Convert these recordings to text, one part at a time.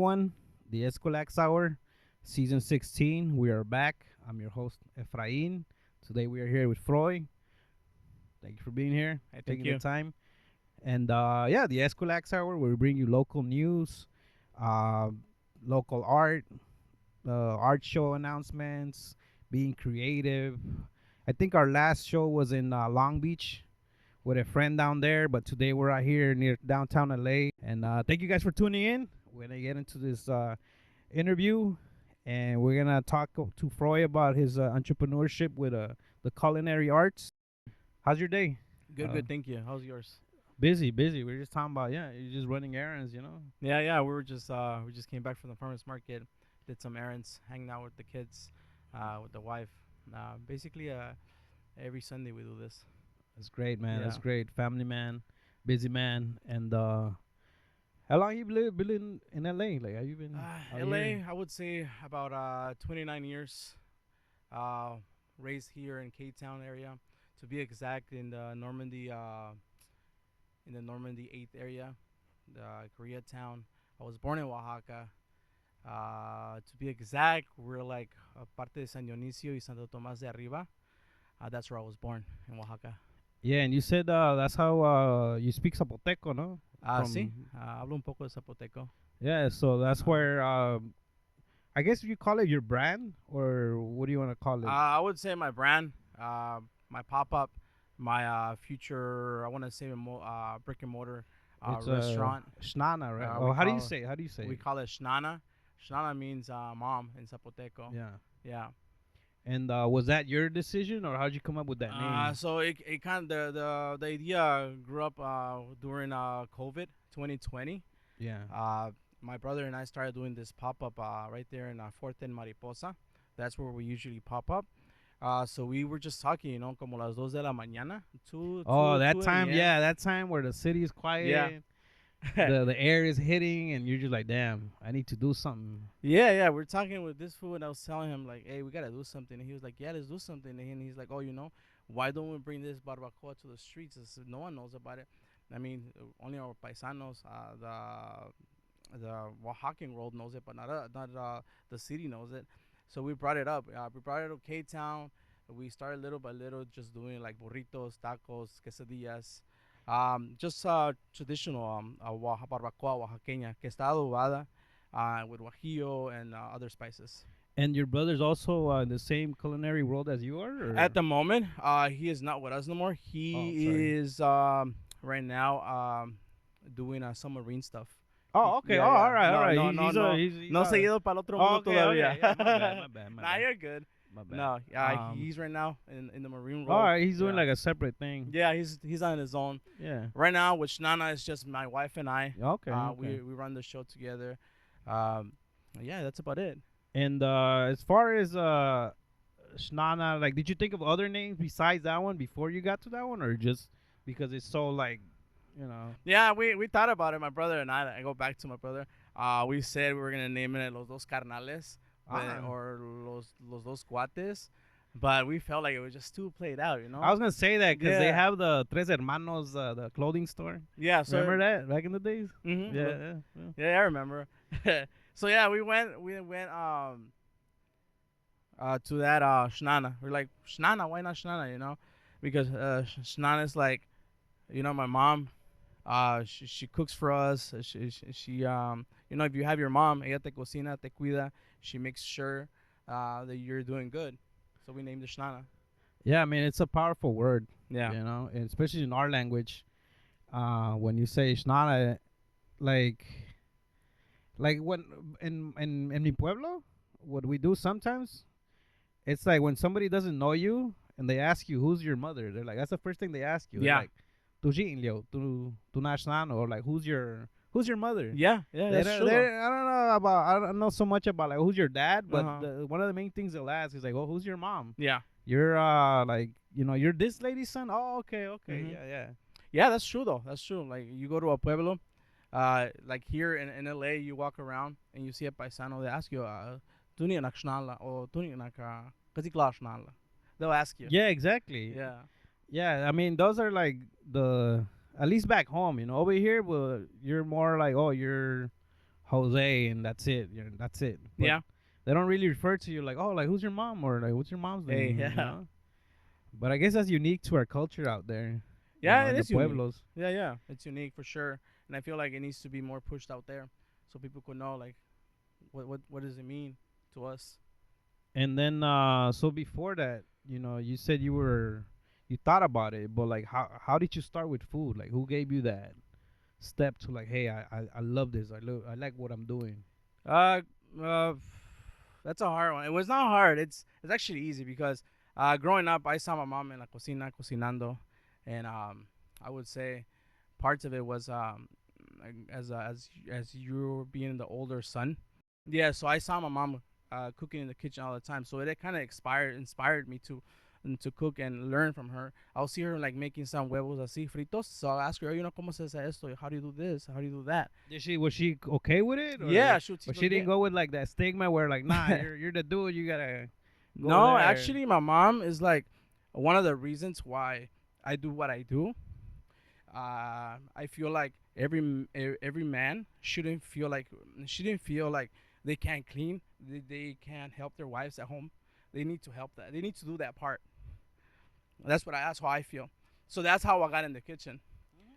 everyone. The Eskwilax Hour, Season 16. We are back. I'm your host, Efrain. Today we are here with Froy. Thank you for being here, Hey, thank taking you. the time. And the Eskwilax Hour, where we bring you local news, uh, local art show announcements, being creative. I think our last show was in Long Beach with a friend down there, but today we're out here near downtown LA. And thank you guys for tuning in. We're gonna get into this interview, and we're gonna talk to Froy about his entrepreneurship with the culinary arts. How's your day? Good, Uh, good. Thank you. How's yours? busy, busy. We're just talking about you're just running errands. Yeah. We just came back from the farmers market, did some errands, hanging out with the kids, with the wife. Basically, every Sunday we do this. That's great, man. That's Yeah. great. Family man, busy man, and how long you been in LA? Like, have you been out LA, here? I would say about 29 years. Uh, Raised here in K Town area, to be exact, in the Normandy 8th area, the Koreatown. I was born in Oaxaca. To be exact, we're like parte de San Dionisio y Santo Tomás de Arriba. That's where I was born, in Oaxaca. Yeah, and you said that's how you speak Zapoteco, no? Sí, From hablo un poco de Zapoteco. Yeah, so that's Uh, where I guess you call it your brand, or what do you want to call it? I would say my brand, my pop up, my future, I want to say brick and mortar It's restaurant. Xnana, right? We Oh, how do you call say it? How do you say we it? call it Xnana. Xnana means mom in Zapoteco. Yeah. Yeah. And was that your decision, or how'd you come up with that name? So it kind of the idea grew up during COVID 2020. Yeah. My brother and I started doing this pop up right there in Forte and Mariposa. That's where we usually pop up. So we were just talking, como las 2 de la mañana, 2, Oh, 2, that 2 time, a.m. yeah, that time where the city is Yeah. quiet, the air is hitting, and you're just like, damn, I need to do something. Yeah. We're talking with this fool, and I was telling him, like, hey, we got to do something. And he was like, yeah, let's do something. And he's like, oh, why don't we bring this barbacoa to the streets? I said, no one knows about it. I mean, only our paisanos, the Oaxacan world knows it, but not the city knows it. So we brought it up. We brought it up K Town. We started little by little, just doing like burritos, tacos, quesadillas, just traditional barbacoa oaxaqueña que está adobada with guajillo and other spices. And your brother's also in the same culinary world as you are, or? At the moment, he is not with us no more. Oh, He sorry. is right now doing some marine stuff. Oh, okay. Oh, Yeah, yeah. all right, all No, right. no, He's no, he's a no. he's No se ha ido para el otro mundo okay, todavía. okay. Yeah, my bad, my bad, my Nah, bad. you're good. My bad. No, he's right now in the marine All world. right, he's doing Yeah. like a separate thing. Yeah, he's on his own Yeah. right now. With Xnana, it's just my wife and I. Okay. Okay. We run the show together. Um, yeah, that's about it. And as far as Xnana, like, did you think of other names besides that one before you got to that one, or just because it's so like, you know? Yeah, we thought about it. My brother and I go back to my brother. We said we were gonna name it Los Dos Carnales, Ah. or Los Dos Cuates, but we felt like it was just too played out. I was gonna say that because they Yeah. have the Tres Hermanos, the clothing store. Yeah. So Remember that back in the days? Mhm. Yeah. Yeah, I remember. So yeah, we went to that Xnana. We're like, Xnana, why not Xnana? Because Xnana is like, my mom. She cooks for us. If you have your mom, ella te cocina, te cuida. She makes sure that you're doing good. So we named it Xnana. Yeah, I mean, it's a powerful word, Yeah. and especially in our language. When you say Xnana, like when in mi pueblo, what we do sometimes, it's like when somebody doesn't know you and they ask you who's your mother, they're like, that's the first thing they ask you. They're Yeah. like, tu jinlio, tu na Xnana, or like, who's your mother? Yeah. That's true. I don't know so much about like who's your dad, but Uh-huh. one of the main things they'll ask is like, oh, who's your mom? Yeah. You're like, you're this lady's son. Oh, okay, Mhm. yeah. Yeah, that's true though. That's true. Like you go to a pueblo, like here in LA, you walk around and you see a paisano. They ask you, "Tu ni anak Xnala," or "Tu ni anak Kazikla Xnala." They'll ask you. Yeah, exactly. Yeah. Yeah, I mean, those are like at least back home, over here, well, you're more like, oh, you're Jose, and that's it. That's it. But Yeah. they don't really refer to you like, oh, like who's your mom, or like what's your mom's Hey, name, you yeah. know. But I guess that's unique to our culture out there, Yeah, in it the is unique. pueblos. Yeah, yeah. It's unique for sure. And I feel like it needs to be more pushed out there so people could know like what does it mean to us. And then, so before that, you said you thought about it, but like, how did you start with food? Like, who gave you that step to like, hey, I love this. I like what I'm doing. Uh, uh, that's a hard one. It was not hard. It's actually easy because growing up, I saw my mom in la cocina cocinando, and I would say parts of it was like, as you being the older son. Yeah, so I saw my mom cooking in the kitchen all the time. So it kind of inspired me to cook and learn from her. I'll see her like making some huevos así fritos. So I'll ask her, cómo se hace esto? How do you do this? How do you do that? Did she Was she okay with it, or Yeah, she would but teach me. she Yeah. didn't go with like that stigma where like, nah, you're the dude, you gotta go No, there. actually, my mom is like one of the reasons why I do what I do. I feel like every man shouldn't feel like they can't clean, they can't help their wives at home. They need to help that. They need to do that part. That's how I feel. So that's how I got in the kitchen.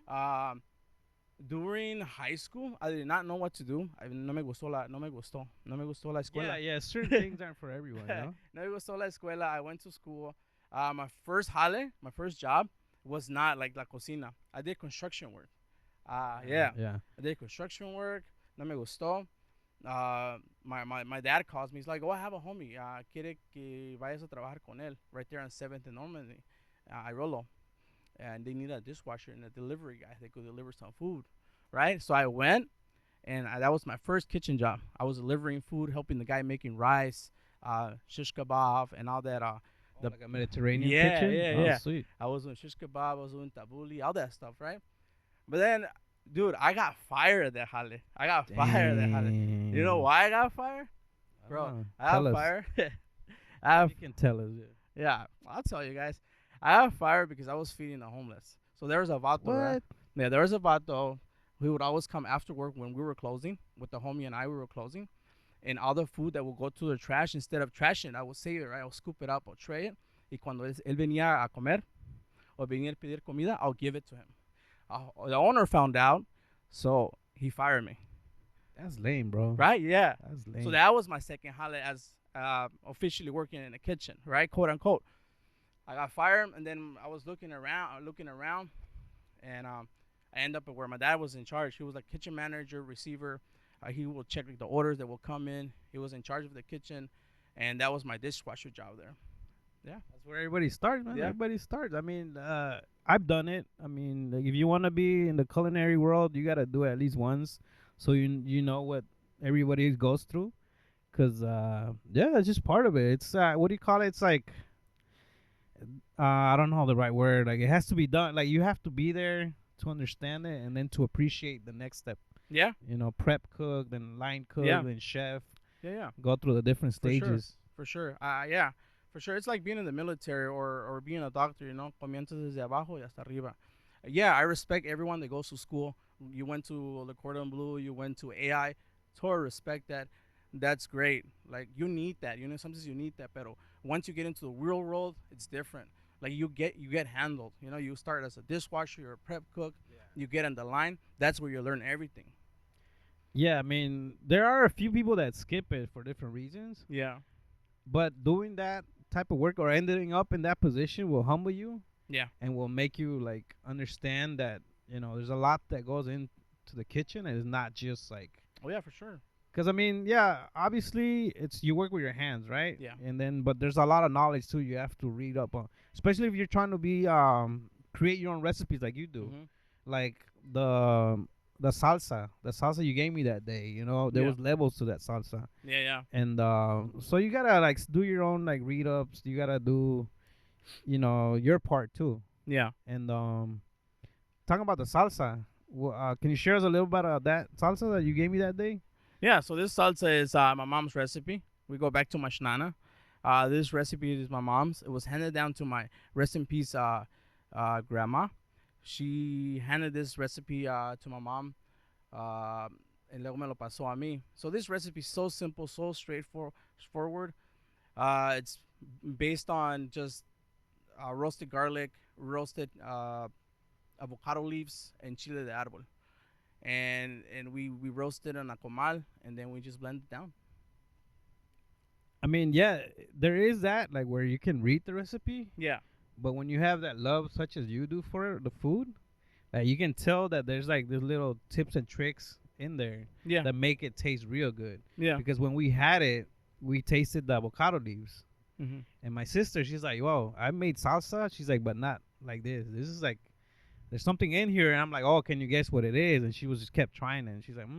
Um, During high school, I did not know what to do. No me gustó la Yeah, escuela. yeah. Certain things aren't for everyone, No me gustó la escuela. I went to school. My first job was not like la cocina. I did construction work. Yeah, Yeah. I did construction work. No me gustó. My dad calls me. He's like, "Oh, I have a homie. Quiere que vayas a trabajar con él right there on 7th and Normandy, Irolo, and they need a dishwasher and a delivery guy that could deliver some food, right?" So I went, and that was my first kitchen job. I was delivering food, helping the guy making rice, shish kebab, and all that. Oh, The like a Mediterranean Yeah, kitchen. yeah, Oh, yeah. sweet. I was doing shish kebab. I was doing tabuli, all that stuff, right? But then, dude, I got fired at that jale. I got fired at that jale. You know Dang. why I got fired, I don't bro? know. I Tell got us. fired. I have, You can tell us. yeah, I'll tell you guys. I got fired because I was feeding the homeless. So there was a vato, right? What? Yeah, there was a vato who would always come after work when we were closing with the homie and I. We were closing, and all the food that would go to the trash, instead of trashing, I would save it, right? I'll scoop it up, I'll tray it, y cuando él venía a comer o venía a pedir comida, I'll give it to him. The owner found out, so he fired me. That's lame, bro. Right? Yeah. That's So lame. that was my second holiday as officially working in the kitchen, right? Quote unquote. I got fired, and then I was looking around, and I ended up at where my dad was in charge. He was like kitchen manager, receiver. He will check like, the orders that will come in. He was in charge of the kitchen, and that was my dishwasher job there. Yeah. That's where everybody starts, man. Yeah. Everybody starts. I mean, I've done it. I mean, like, if you want to be in the culinary world, you gotta do it at least once, so you know what everybody goes through. Cause yeah, it's just part of it. It's what do you call it? It's like I don't know the right word. Like, it has to be done. Like, you have to be there to understand it, and then to appreciate the next step. Yeah. Prep cook, then line cook, Yeah. then chef. Yeah. Yeah. Go through the different For sure. stages. For sure. Yeah. For sure. It's like being in the military or being a doctor, comienza desde abajo y hasta arriba. Yeah, I respect everyone that goes to school. You went to the Cordon Bleu, you went to AI. Totally respect that. That's great. Like, you need that. Sometimes you need that. But once you get into the real world, it's different. Like, you get handled. You start as a dishwasher, you're a prep cook. You get on the line. That's where you learn everything. Yeah, I mean, there are a few people that skip it for different reasons, Yeah. but doing that type of work or ending up in that position will humble you Yeah. and will make you like understand that there's a lot that goes into the kitchen, and it's not just like, Oh yeah, for sure. because I mean, yeah, obviously it's you work with your hands, right? Yeah. And then, but there's a lot of knowledge too you have to read up on, especially if you're trying to be create your own recipes like you do, Mm-hmm. like the salsa you gave me that day. There Yeah. was levels to that salsa, Yeah. Yeah. and so you gotta like do your own like read ups. You gotta do your part too. Yeah. And talking about the salsa, can you share us a little bit of that salsa that you gave me that day? Yeah, so this salsa is my mom's recipe. We go back to my Xnana. This recipe is my mom's. It was handed down to my rest in peace grandma. She handed this recipe to my mom. Uh, and luego me lo pasó a mí. So this recipe is so simple, so straightforward. It's based on just roasted garlic, roasted avocado leaves, and chile de árbol. And we roast it on a comal, and then we just blend it down. I mean, yeah, there is that like where you can read the recipe, Yeah. but when you have that love such as you do for the food, you can tell that there's like these little tips and tricks in there Yeah. that make it taste real good. Yeah. Because when we had it, we tasted the avocado leaves, Mm-hmm. and my sister, she's like, "Whoa, I made salsa." She's like, "But not like this. This is like there's something in here." And I'm like, "Oh, can you guess what it is?" And she was just kept trying it, and she's like,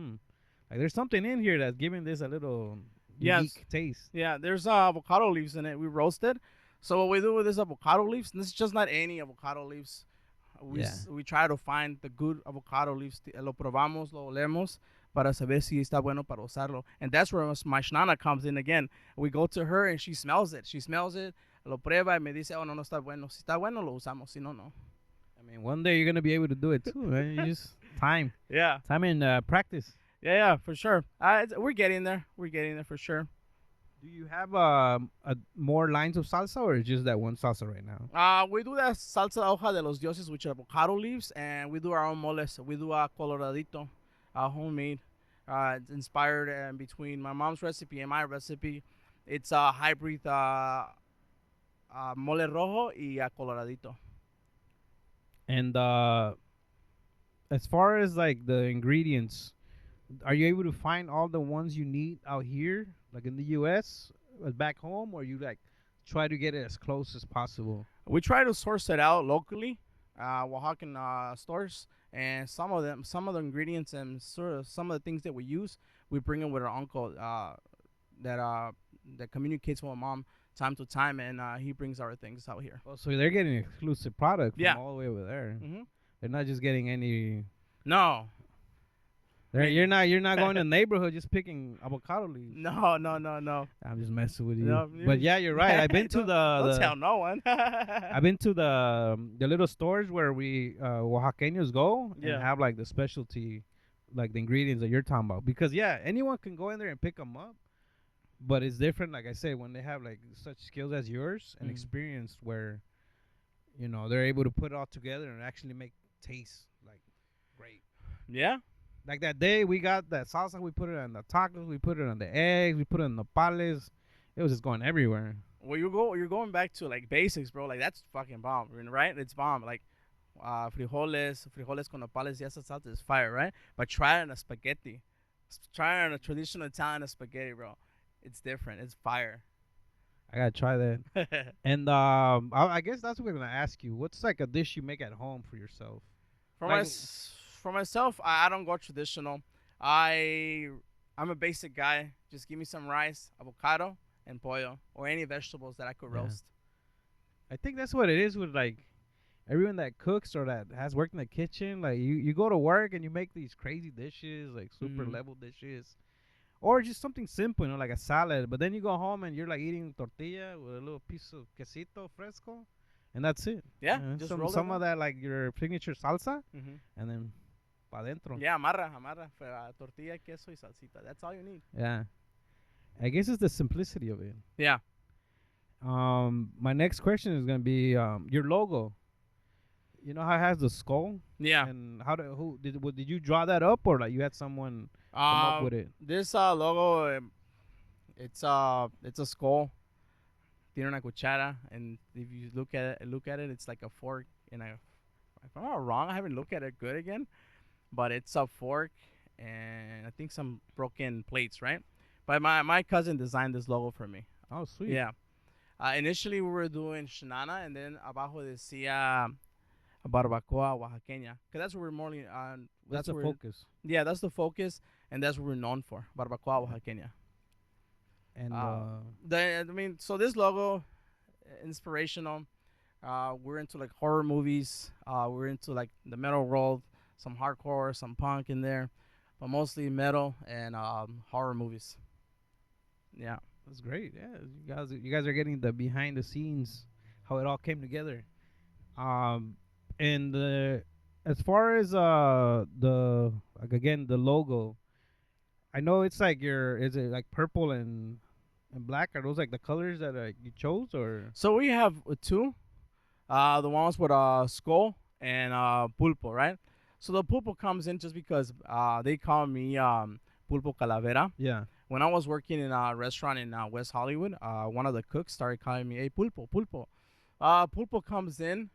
like there's something in here that's giving this a little Yes. unique taste." Yeah. There's avocado leaves in it. We roasted. So what we do with this avocado leaves, and this is just not any avocado leaves. Yeah. We try to find the good avocado leaves. Lo probamos, lo olemos para saber si está bueno para usarlo. And that's where my Xnana comes in again. We go to her and she smells it. She smells it, lo prueba y me dice, oh, no, no está bueno. Si está bueno, lo usamos. Si no, no. I mean, one day you're gonna be able to do it too, man. You just time Yeah. and practice. Yeah, for sure. We're getting there. We're getting there for sure. Do you have more lines of salsa, or is just that one salsa right now? We do that salsa de hoja de los dioses, which are avocado leaves, and we do our own moles. We do a coloradito, homemade. It's inspired between my mom's recipe and my recipe. It's a hybrid mole rojo y a coloradito. And as far as like the ingredients, are you able to find all the ones you need out here, like in the U.S., back home, or you like try to get it as close as possible? We try to source it out locally, Oaxacan stores, and some of the ingredients and sort of some of the things that we use, we bring in with our uncle that communicates with my mom time to time, and he brings our things out here. Oh, so they're getting exclusive product from Yeah. all the way over there. Mm-hmm. They're not just getting any. No, You're not going to the neighborhood just picking avocado leaves. no, no, no, no. I'm just messing with you. No, But yeah, you're right. I've been to Don't the tell no one. I've been to the little stores where we Oaxaqueños go Yeah. and have like the specialty, like the ingredients that you're talking about. Because yeah, anyone can go in there and pick them up, but it's different. Like I said, when they have like such skills as yours and Mhm. experience, where they're able to put it all together and actually make taste like great. Yeah. Like that day we got that salsa, we put it on the tacos, we put it on the eggs, we put it on the pales. It was just going everywhere. Well, you're going back to like basics, bro. Like that's fucking bomb, right? It's bomb. Like frijoles con nopales, yes, esa salsa is fire, right? But try it on a spaghetti. Try it on a traditional Italian spaghetti, bro. It's different. It's fire. I gotta try that. And I guess that's what we're gonna ask you. What's like a dish you make at home for yourself? For Like- for myself, I don't go traditional. I'm a basic guy. Just give me some rice, avocado, and pollo, or any vegetables that I could Yeah. roast. I think that's what it is with like everyone that cooks or that has worked in the kitchen. Like you go to work and you make these crazy dishes, like super Mhm. level dishes, or just something simple, like a salad. But then you go home and you're like eating tortilla with a little piece of quesito fresco, and that's it. Yeah, You know, just some roll it some up. of that like your signature salsa, Mm-hmm. and then pa dentro. Yeah, amarra. Tortilla, queso, y salsita. That's all you need. Yeah. I guess it's the simplicity of it. Yeah. My next question is gonna be your logo. You know how it has the skull, Yeah. and did you draw that up, or like you had someone come up with it? This logo, it's a skull. Tiene una cuchara, and if you look at it, it's like a fork. And if I'm not wrong, I haven't looked at it good again, but it's a fork and I think some broken plates, right? But my cousin designed this logo for me. Oh, sweet. Yeah. Initially we were doing Xnana, and then abajo decía barbacoa oaxaqueña, cause that's what we're more That's the what we're- focus. Yeah, that's the focus, and that's what we're known for, barbacoa oaxaqueña. And So this logo, inspirational. We're into like horror movies. We're into like the metal world, some hardcore, some punk in there, but mostly metal and horror movies. Yeah. that's great. Yeah, you guys are getting the behind the scenes, how it all came together. And as far as the like again the logo, I know it's like your. Is it like purple and black? Are those like the colors that you chose, or? So we have two. The ones with skull and pulpo, right? So the pulpo comes in just because they call me pulpo calavera. Yeah. When I was working in a restaurant in West Hollywood, one of the cooks started calling me, "Hey, pulpo, pulpo." Pulpo comes in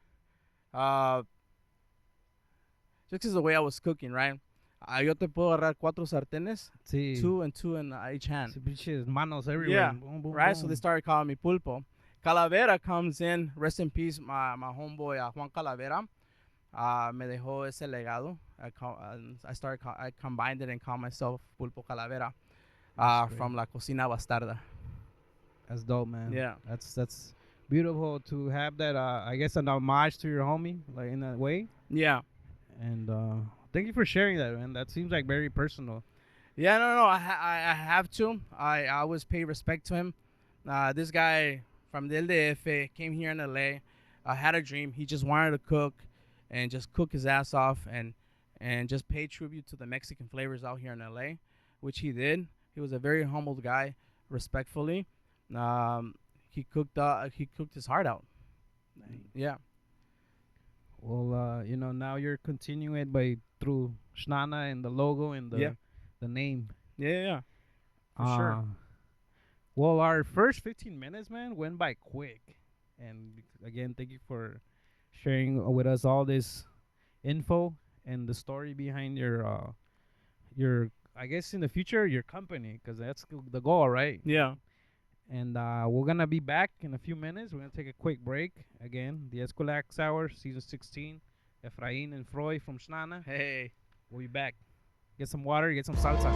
uh, just because the way I was cooking, right? Yo te puedo agarrar cuatro sartenes, Sí. two and two in each hand. Sí, pinches manos everywhere. Yeah, Boom, boom, right. So they boom. started calling me pulpo. Calavera comes in. Rest in peace, my homeboy Juan Calavera. Me dejó ese legado. I combined it and called myself Pulpo Calavera. That's great. From La Cocina Bastarda. That's dope, man. Yeah. That's beautiful to have that. I guess an homage to your homie, like in that way. Yeah. And thank you for sharing that, man. That seems like very personal. Yeah, no. I have to. I always pay respect to him. This guy from the LDF came here in LA. Had a dream. He just wanted to cook and just cook his ass off and just pay tribute to the Mexican flavors out here in LA, which he did. He was a very humble guy, respectfully. He cooked his heart out. Yeah. Well, now you're continuing it by through Xnana and the logo and Yeah. the name. Yeah. For sure. Uh, well, our first 15 minutes, man, went by quick. And again, thank you for sharing with us all this info and the story behind your I guess in the future your company, because that's the goal, right? Yeah. And we're gonna be back in a few minutes. We're gonna take a quick break. Again, the Eskwilax Hour, season 16. Efrain and Froy from Xnana. Hey. We'll be back. Get some water, get some salsa.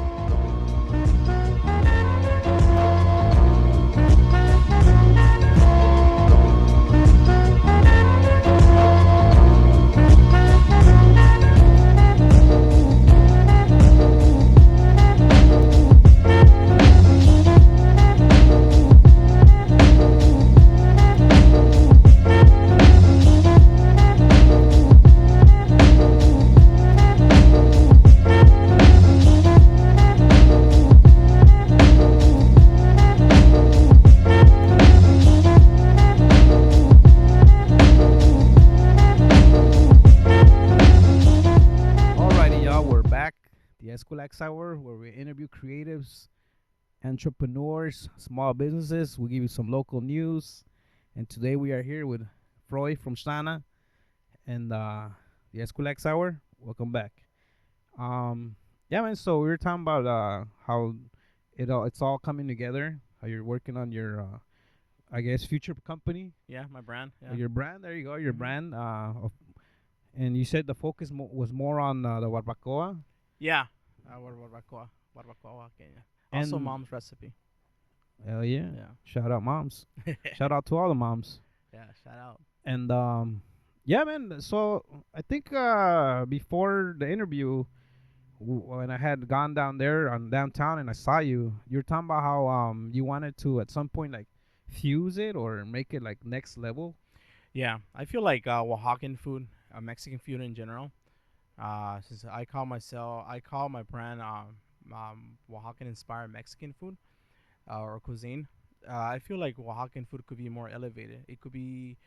Alrighty, y'all, we're back. The Eskwilax Hour, where we interview creatives, entrepreneurs, small businesses. We give you some local news. And today we are here with Froy from Xnana and the Eskwilax Hour. Welcome back. Yeah, man. So we were talking about how it's all coming together. How you're working on your I guess future company, Yeah, my brand. or Yeah. your brand. There you go, your Mhm. brand. And you said the focus was more on the barbacoa. Yeah. Barbacoa. Barbacoa oaxaqueña. Also, And mom's recipe. hell yeah, Yeah. shout out moms. Shout out to all the moms. Yeah. Shout out. And yeah, man. So I think before the interview, when I had gone down there on downtown and I saw you, you were talking about how you wanted to at some point like fuse it or make it like next level. Yeah. I feel like Oaxacan food, Mexican food in general. Since I call my brand Oaxacan inspired Mexican food or cuisine. I feel like Oaxacan food could be more elevated. It could be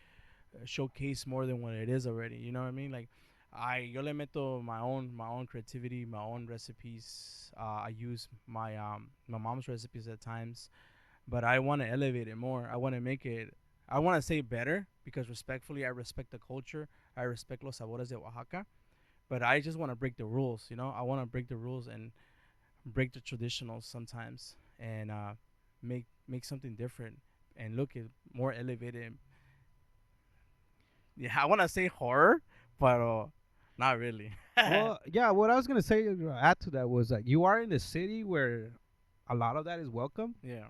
showcased more than what it is already. You know what I mean? Like, yo le meto my own creativity, my own recipes. I use my mom's recipes at times, but I want to elevate it more. I want to make it. I want to say better because respectfully, I respect the culture. I respect los sabores de Oaxaca, but I just want to break the rules. You know, I want to break the rules and break the traditionals sometimes, and make something different and look it more elevated. Yeah, I want to say horror, but not really. Well, yeah. What I was gonna say add to that was that you are in the city where a lot of that is welcome. Yeah,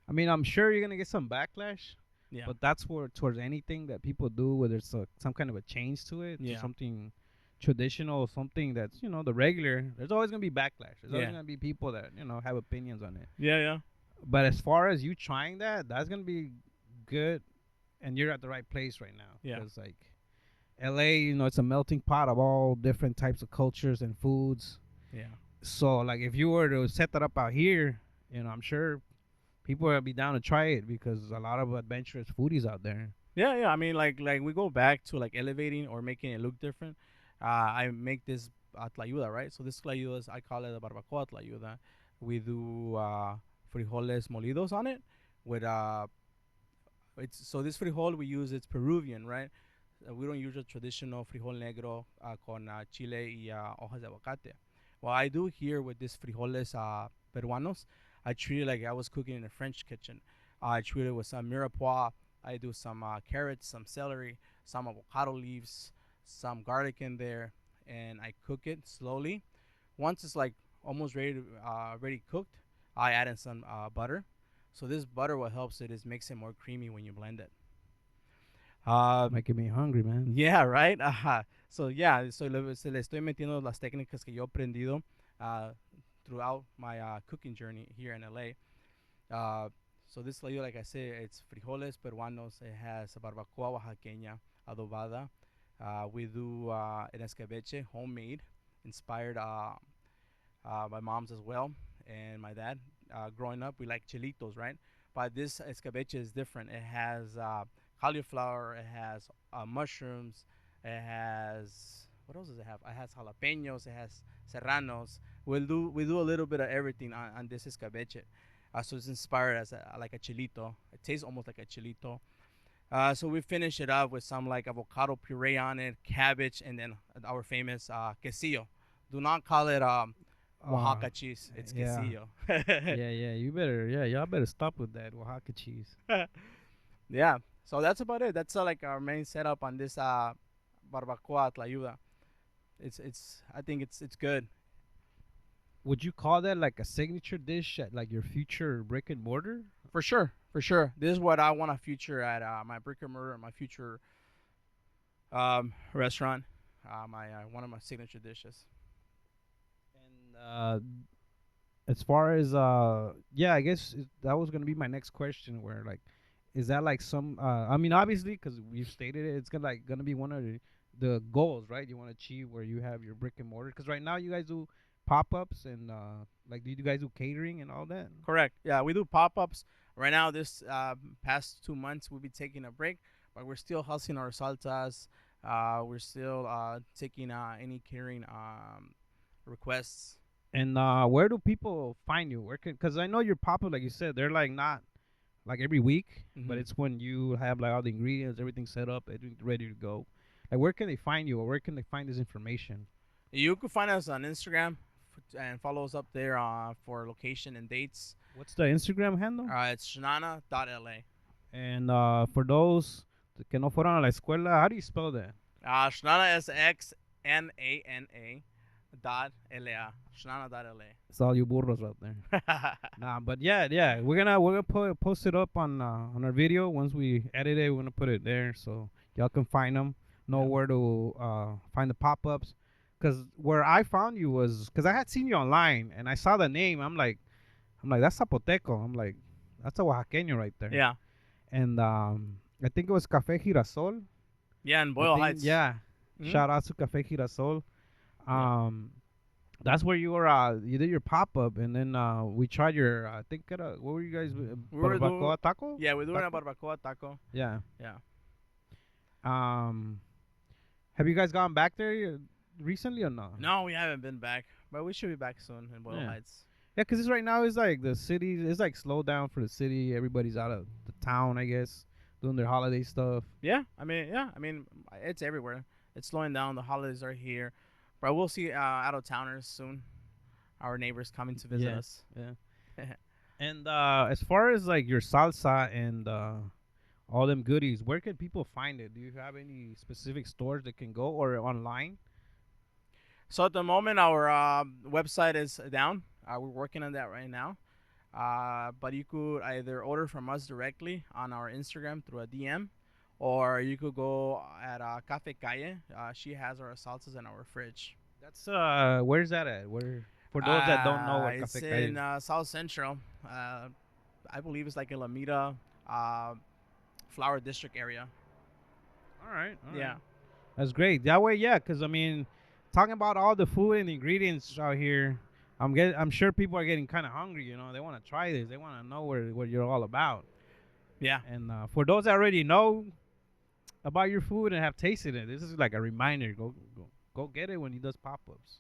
I mean, I'm sure you're gonna get some backlash, yeah, but that's where towards anything that people do, whether it's some kind of a change to it, to yeah, something traditional, something that's the regular. There's always gonna be backlash. There's always yeah, gonna be people that have opinions on it. yeah, yeah, But as far as you trying that, that's gonna be good, and you're at the right place right now. yeah, Because like LA, it's a melting pot of all different types of cultures and foods. yeah. So like if you were to set that up out here, I'm sure people would be down to try it because a lot of adventurous foodies out there. Yeah, yeah. I mean, like we go back to like elevating or making it look different. I make this tlayuda, right? So this tlayuda is, I call it a barbacoa tlayuda. We do frijoles molidos on it with it's so this frijol we use, it's Peruvian, right? We don't use a traditional frijol negro con chile y hojas de aguacate. What I do here with this frijoles peruanos, I treat it like I was cooking in a French kitchen. I treat it with some mirepoix. I do some carrots, some celery, some avocado leaves, some garlic in there, and I cook it slowly. Once it's like almost ready cooked, I add in some butter. So this butter, what helps it is makes it more creamy when you blend it. Um, Making me hungry, man. yeah, right. Ajá. So yeah, se le estoy metiendo las técnicas que yo he aprendido uh, throughout my cooking journey here in LA. Uh, so this layo, like I said, it's frijoles peruanos. It has a barbacoa oaxaqueña adobada. We do an escabeche, homemade, inspired my mom's as well, and my dad. Growing up, we like chilitos, right? But this escabeche is different. It has cauliflower. It has mushrooms. It has, what else does it have? It has jalapenos. It has serranos. We do a little bit of everything on this escabeche. So it's inspired as like a chilito. It tastes almost like a chilito. So we finish it up with some like avocado puree on it, cabbage, and then our famous quesillo. Do not call it Uh, Oaxaca cheese. It's yeah, quesillo. yeah. You better, y'all better stop with that Oaxaca cheese. Yeah. So that's about it. That's like our main setup on this barbacoa tlayuda. It's. I think it's good. Would you call that like a signature dish at like your future brick and mortar? For sure. For sure. This is what I want to feature at my brick and mortar, my future restaurant. My one of my signature dishes. And as far as yeah, I guess that was gonna be my next question. Where like, is that like some? I mean, obviously, because we've stated it, it's gonna be one of the goals, right? You want to achieve where you have your brick and mortar. Because right now you guys do pop ups and like, do you guys do catering and all that? Correct. Yeah, we do pop ups. Right now, this past 2 months, we'll be taking a break, but we're still hustling our salsas. We're still taking any catering requests. And where do people find you? Where can? Because I know your pop up, like you said, they're like not like every week, but Hmm. it's when you have like all the ingredients, everything set up, everything ready to go. Like, where can they find you, or where can they find this information? You can find us on Instagram and follow us up there for location and dates. What's the Instagram handle? It's Xnana.la. And for those que no fueron a la escuela, how do you spell that? Xnana is Xnana .la. Xnana.la. It's all you burros out there. Nah, but yeah, we're gonna post it up on our video once we edit it. We're gonna put it there so y'all can find them, know Yeah. where to find the pop ups. Cause where I found you was because I had seen you online and I saw the name. I'm like that's Zapoteco. I'm like that's a Oaxaqueño right there. Yeah. And I think it was Cafe Girasol. Yeah, in I Boyle think Heights. yeah. Mhm. Shout out to Cafe Girasol. Yeah. Um, that's where you were. You did your pop up, and then we tried your. I think what were you guys? We were doing, Barbacoa taco. yeah, we're doing a Taco? barbacoa taco. Yeah. Yeah. Um, have you guys gone back there recently or not? No, we haven't been back, but we should be back soon in Boyle Yeah. Heights. Yeah, because right now it's like the city. It's like slowed down for the city. Everybody's out of the town, I guess, doing their holiday stuff. Yeah, I mean, it's everywhere. It's slowing down. The holidays are here, but we'll see out of towners soon. Our neighbors coming to visit Yeah. us. Yeah. And as far as like your salsa and all them goodies, where can people find it? Do you have any specific stores that can go or online? So at the moment, our website is down. We're working on that right now. But you could either order from us directly on our Instagram through a DM, or you could go at Cafe Calle. She has our salsas in our fridge. That's where's that at? Where for those that don't know where It's Cafe Calle in is. South Central. I believe it's like in Lamita, Flower District area. All right, all right. Yeah. That's great. That way, yeah, because I mean, talking about all the food and ingredients out here, I'm sure people are getting kind of hungry. You know, they want to try this. They want to know what you're all about. Yeah. And for those that already know about your food and have tasted it, this is like a reminder. Go get it when he does pop ups.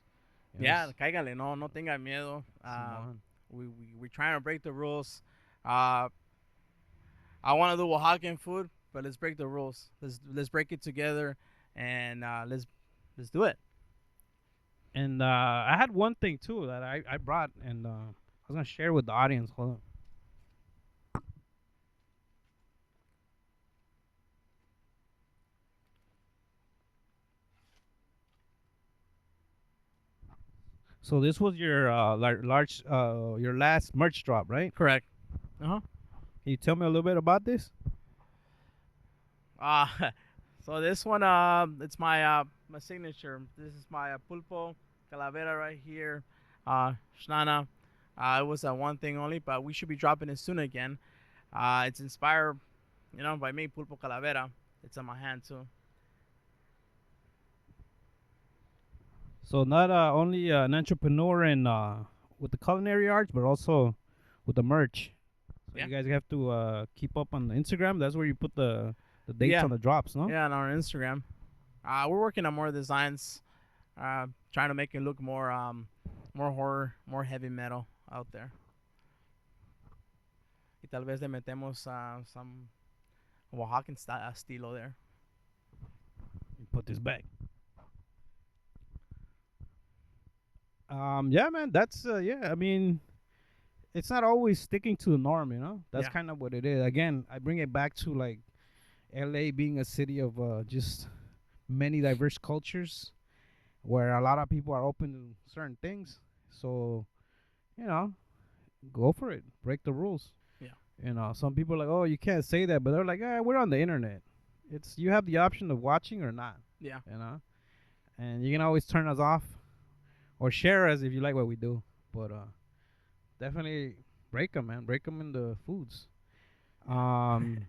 Yeah, cáigale, no tenga miedo. Simón. We're trying to break the rules. Uh, I want to do Oaxacan food, but let's break the rules. Let's break it together, and let's do it. And I had one thing too that I brought, and I was gonna share with the audience. Hold on. So this was your large your last merch drop, right? Correct. Uh Can you tell me a little bit about this? huh. So this one, it's my signature. This is my pulpo calavera right here. Xnana. It was one thing only, but we should be dropping it soon again. It's inspired, by me, pulpo calavera. It's on my hand too. So not only an entrepreneur in with the culinary arts, but also with the merch. So Yeah. you guys have to keep up on the Instagram. That's where you put the dates Yeah. on the drops, no? Yeah, on our Instagram. We're working on more designs, trying to make it look more horror, more heavy metal out there. Y tal vez le metemos some Oaxacan estilo there. You put this back. Yeah, man. That's yeah. I mean, it's not always sticking to the norm, you know. That's Yeah. kind of what it is. Again, I bring it back to like LA being a city of just many diverse cultures where a lot of people are open to certain things. So, you know, go for it. Break the rules. Yeah. You know, some people are like, "Oh, you can't say that," but they're like, we're on the internet. It's you have the option of watching or not, Yeah. you know. And you can always turn us off or share us if you like what we do. But definitely break them, man. Break them into foods. Um,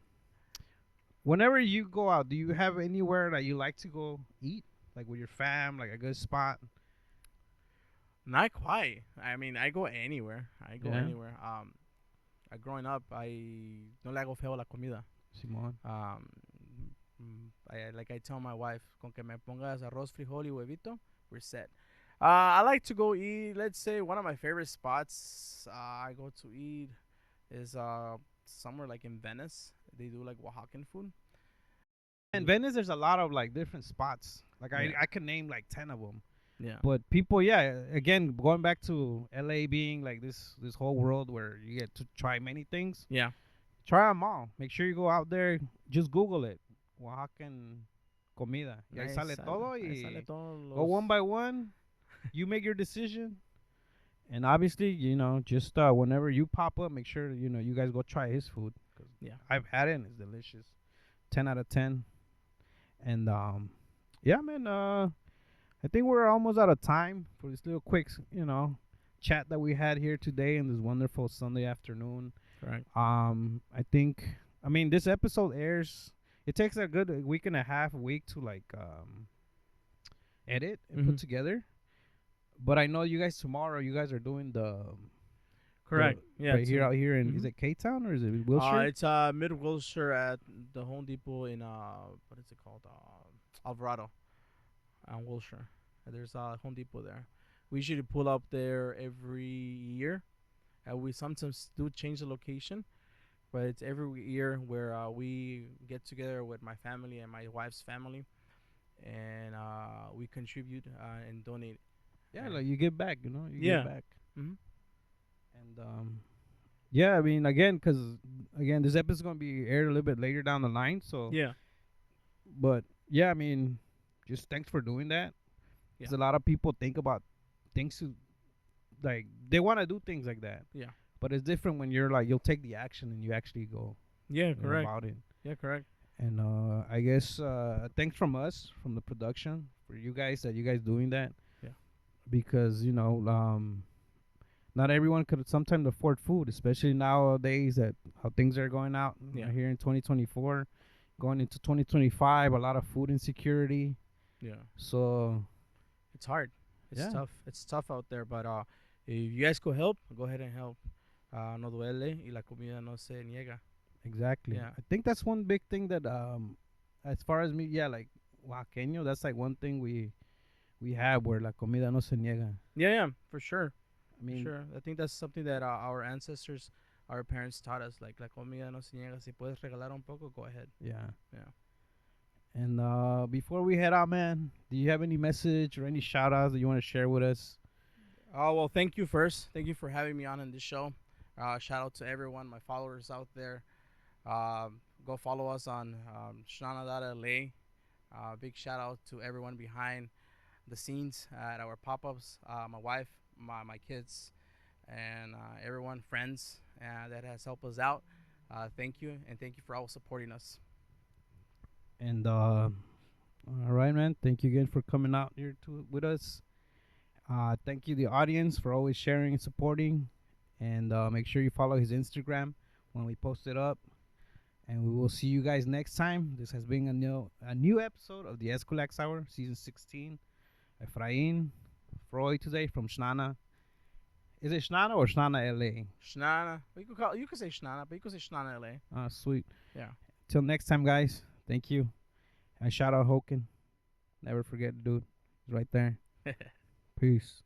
whenever you go out, do you have anywhere that you like to go eat, like with your fam, like a good spot? Not quite. I mean, I go anywhere. I go Yeah. anywhere. Growing up, I no le hago feo a la comida. Simón. Like I tell my wife, con que me pongas arroz, frijol y huevito, we're set. I like to go eat. Let's say one of my favorite spots I go to eat is somewhere like in Venice. They do like Oaxacan food. In Venice, there's a lot of like different spots. Like Yeah. I can name like 10 of them. Yeah. But people, yeah, again, going back to LA being like this whole world where you get to try many things. Yeah. Try them all. Make sure you go out there. Just Google it. Oaxacan comida. Y ahí sale todo. ahí Y sale todos go one by one. You make your decision. And obviously, you know, just whenever you pop up, make sure, you know, you guys go try his food. 'Cause Yeah. I've had it and it's delicious. 10 out of 10. And yeah, man, I think we're almost out of time for this little quick, you know, chat that we had here today in this wonderful Sunday afternoon. Correct. I think, I mean, this episode airs. It takes a good week and a half, a week to like edit and put Mhm. together. But I know you guys tomorrow. You guys are doing the Correct. the- Yeah. right here out here in is Mhm. it K Town or is it Wilshire? It's mid Wilshire at the Home Depot in what is it called? Alvarado, and Wilshire. There's a Home Depot there. We usually pull up there every year, and we sometimes do change the location, but it's every year where we get together with my family and my wife's family, and we contribute and donate. Yeah, like you give back. You know, you Yeah. give back. Mhm. And yeah, I mean, again, because again, this episode's gonna be aired a little bit later down the line. So, Yeah. but yeah, I mean, just thanks for doing that. Because a lot of people think about things to like they want to do things like that. Yeah. But it's different when you're like you'll take the action and you actually go Yeah. you know, Correct. about it. Yeah. Correct. And I guess thanks from us from the production for you guys that you guys doing that. Yeah. Because you know not everyone could sometimes afford food, especially nowadays that how things are going out Yeah. here in 2024, going into 2025. A lot of food insecurity. Yeah. So It's hard. It's Yeah. tough. It's tough out there, but If you guys could help, go ahead and help. No duele y la comida no se niega. Exactly. Yeah. I think that's one big thing that as far as me, yeah, like Oaxaqueño, that's like one thing we have where la comida no se niega. Yeah, yeah, for sure. I For mean, sure. I think that's something that our ancestors, our parents taught us. Like, la comida no se niega. Si puedes regalar un poco, go ahead. yeah. Yeah. And before we head out, man, do you have any message or any shout outs that you want to share with us? Oh, well, thank you first. Thank you for having me on in this show. Shout out to everyone, my followers out there. Go follow us on Xnana.la. Big shout out to everyone behind the scenes at our pop ups. My wife, my kids, and everyone, friends that has helped us out. Thank you, and thank you for always supporting us. And all right, man. Thank you again for coming out here with us. Thank you, the audience, for always sharing and supporting. And make sure you follow his Instagram when we post it up. And we will see you guys next time. This has been a new episode of the Eskwilax Hour, season 16. Efrain, Freud today from Xnana. Is it Xnana or Xnana.la? Xnana. You could say Xnana, but you could say Xnana.la. Sweet. Yeah. Till next time, guys. Thank you. And shout out Hoken. Never forget, dude. He's right there. Peace.